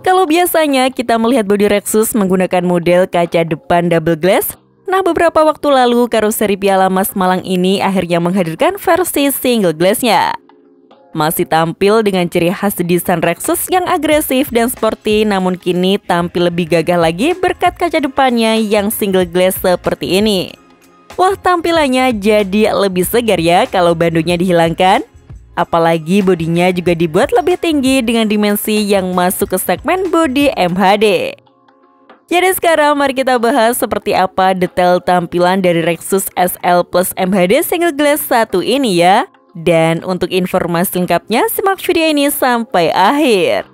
Kalau biasanya kita melihat bodi Lexus menggunakan model kaca depan double glass, nah beberapa waktu lalu karoseri Piala Mas Malang ini akhirnya menghadirkan versi single glassnya. Masih tampil dengan ciri khas desain Lexus yang agresif dan sporty, namun kini tampil lebih gagah lagi berkat kaca depannya yang single glass seperti ini. Wah, tampilannya jadi lebih segar ya kalau bandonya dihilangkan. Apalagi bodinya juga dibuat lebih tinggi dengan dimensi yang masuk ke segmen bodi MHD. Jadi sekarang mari kita bahas seperti apa detail tampilan dari Lexus SL Plus MHD single glass 1 ini ya. Dan untuk informasi lengkapnya simak video ini sampai akhir.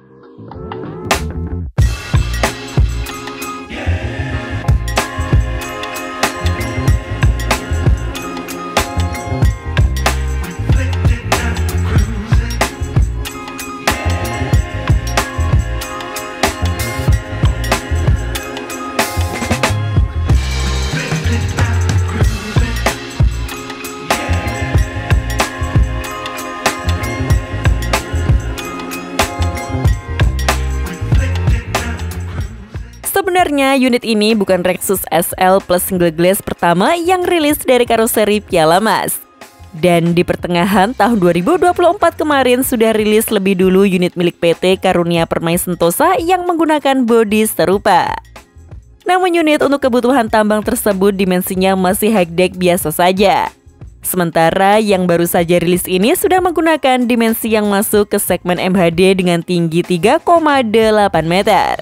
Sebenarnya unit ini bukan Lexus SL Plus single glass pertama yang rilis dari karoseri Piala Mas. Dan di pertengahan tahun 2024 kemarin sudah rilis lebih dulu unit milik PT Karunia Permai Sentosa yang menggunakan bodi serupa. Namun unit untuk kebutuhan tambang tersebut dimensinya masih high-deck biasa saja. Sementara yang baru saja rilis ini sudah menggunakan dimensi yang masuk ke segmen MHD dengan tinggi 3,8 meter.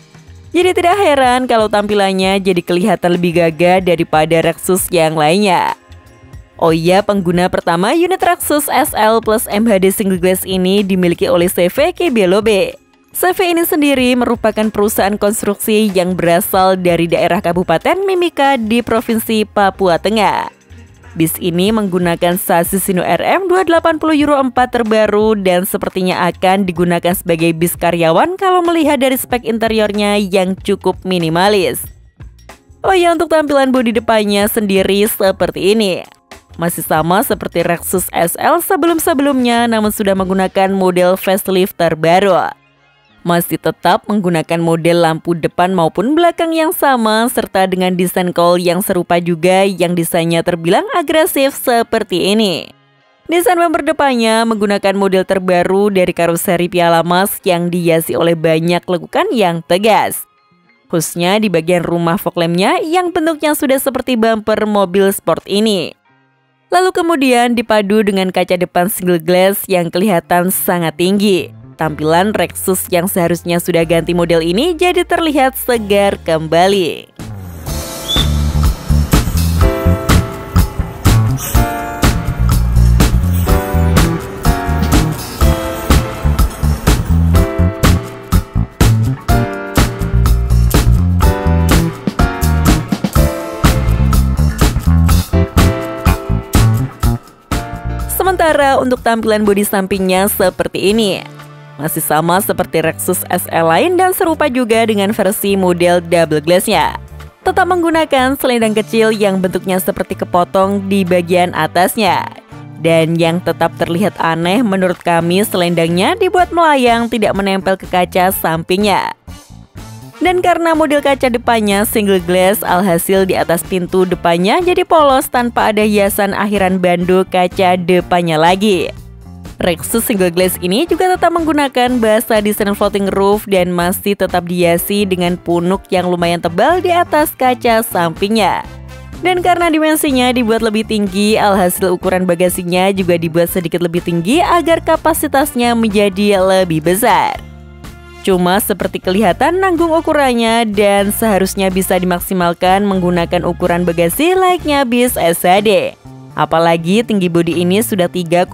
Jadi tidak heran kalau tampilannya jadi kelihatan lebih gagah daripada Lexus yang lainnya. Oh iya, pengguna pertama unit Lexus SL Plus MHD single glass ini dimiliki oleh CV Kebelobe. CV ini sendiri merupakan perusahaan konstruksi yang berasal dari daerah Kabupaten Mimika di Provinsi Papua Tengah. Bis ini menggunakan sasis Sino RM 280 Euro 4 terbaru dan sepertinya akan digunakan sebagai bis karyawan kalau melihat dari spek interiornya yang cukup minimalis. Oh ya, untuk tampilan bodi depannya sendiri seperti ini. Masih sama seperti Lexus SL sebelum-sebelumnya, namun sudah menggunakan model facelift terbaru. Masih tetap menggunakan model lampu depan maupun belakang yang sama, serta dengan desain cowl yang serupa juga yang desainnya terbilang agresif seperti ini. Desain bumper depannya menggunakan model terbaru dari karoseri Piala Mas yang dihiasi oleh banyak lekukan yang tegas. Khususnya di bagian rumah fog lampnya yang bentuknya sudah seperti bumper mobil sport ini. Lalu kemudian dipadu dengan kaca depan single glass yang kelihatan sangat tinggi. Tampilan Lexus yang seharusnya sudah ganti model ini jadi terlihat segar kembali. Sementara untuk tampilan bodi sampingnya seperti ini. Masih sama seperti Lexus SL lain dan serupa juga dengan versi model double glassnya. Tetap menggunakan selendang kecil yang bentuknya seperti kepotong di bagian atasnya. Dan yang tetap terlihat aneh menurut kami, selendangnya dibuat melayang tidak menempel ke kaca sampingnya. Dan karena model kaca depannya single glass, alhasil di atas pintu depannya jadi polos tanpa ada hiasan akhiran bando kaca depannya lagi. Lexus single glass ini juga tetap menggunakan basa desain floating roof dan masih tetap dihiasi dengan punuk yang lumayan tebal di atas kaca sampingnya. Dan karena dimensinya dibuat lebih tinggi, alhasil ukuran bagasinya juga dibuat sedikit lebih tinggi agar kapasitasnya menjadi lebih besar. Cuma seperti kelihatan nanggung ukurannya dan seharusnya bisa dimaksimalkan menggunakan ukuran bagasi layaknya bis SHD. Apalagi tinggi bodi ini sudah 3,8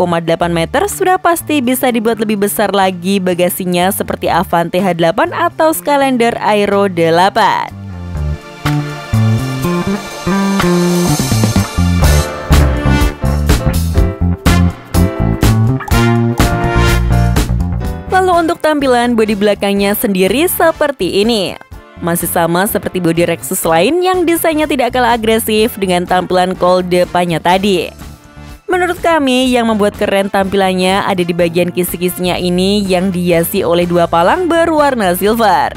meter, sudah pasti bisa dibuat lebih besar lagi bagasinya seperti Avante H8 atau Skylander Aero 8. Lalu untuk tampilan bodi belakangnya sendiri seperti ini. Masih sama seperti bodi Lexus lain yang desainnya tidak kalah agresif dengan tampilan cowl depannya tadi. Menurut kami yang membuat keren tampilannya ada di bagian kisi-kisinya ini yang dihiasi oleh dua palang berwarna silver.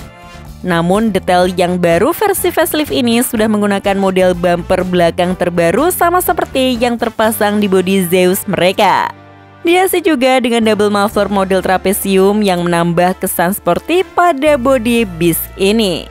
Namun detail yang baru versi facelift ini sudah menggunakan model bumper belakang terbaru sama seperti yang terpasang di bodi Zeus mereka. Dihiasi juga dengan double muffler model trapesium yang menambah kesan sporty pada bodi Beast ini.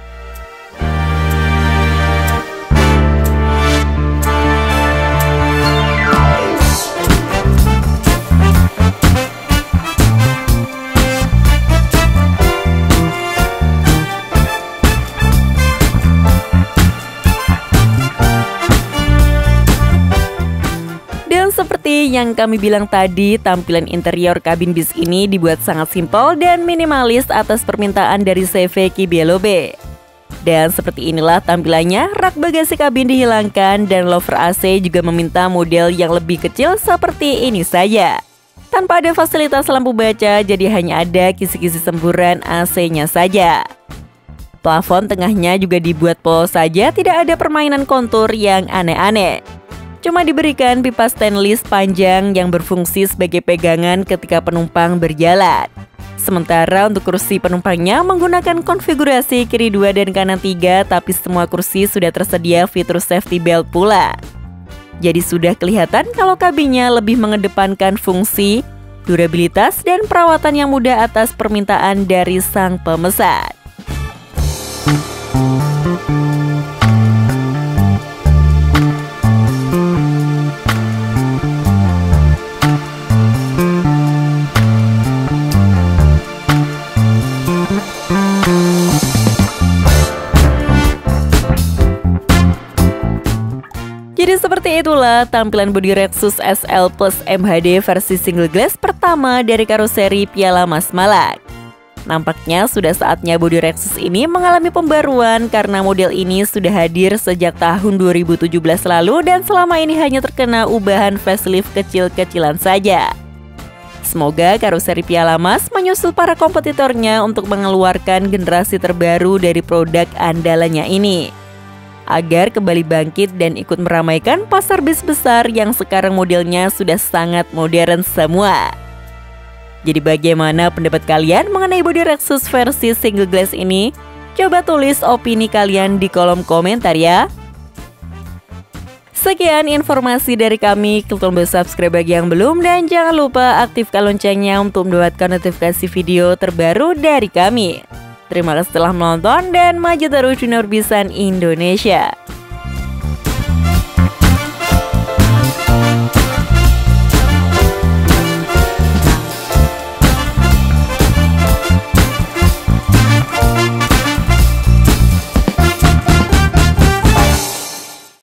Seperti yang kami bilang tadi, tampilan interior kabin bis ini dibuat sangat simpel dan minimalis atas permintaan dari CV Kibielobe. Dan seperti inilah tampilannya, rak bagasi kabin dihilangkan dan lover AC juga meminta model yang lebih kecil seperti ini saja. Tanpa ada fasilitas lampu baca, jadi hanya ada kisi-kisi semburan AC-nya saja. Plafon tengahnya juga dibuat polos saja, tidak ada permainan kontur yang aneh-aneh. Cuma diberikan pipa stainless panjang yang berfungsi sebagai pegangan ketika penumpang berjalan. Sementara untuk kursi penumpangnya menggunakan konfigurasi kiri 2 dan kanan 3, tapi semua kursi sudah tersedia fitur safety belt pula. Jadi sudah kelihatan kalau kabinnya lebih mengedepankan fungsi, durabilitas, dan perawatan yang mudah atas permintaan dari sang pemesan. Jadi seperti itulah tampilan bodi Rexus SL Plus MHD versi single glass pertama dari karoseri Piala Mas Malak. Nampaknya sudah saatnya bodi Rexus ini mengalami pembaruan karena model ini sudah hadir sejak tahun 2017 lalu dan selama ini hanya terkena ubahan facelift kecil-kecilan saja. Semoga karoseri Piala Mas menyusul para kompetitornya untuk mengeluarkan generasi terbaru dari produk andalannya ini, agar kembali bangkit dan ikut meramaikan pasar bis besar yang sekarang modelnya sudah sangat modern semua. Jadi bagaimana pendapat kalian mengenai bodi Rexus versi single glass ini? Coba tulis opini kalian di kolom komentar ya. Sekian informasi dari kami, klik tombol subscribe bagi yang belum dan jangan lupa aktifkan loncengnya untuk mendapatkan notifikasi video terbaru dari kami. Terima kasih telah menonton dan maju terus di Norbisan Indonesia.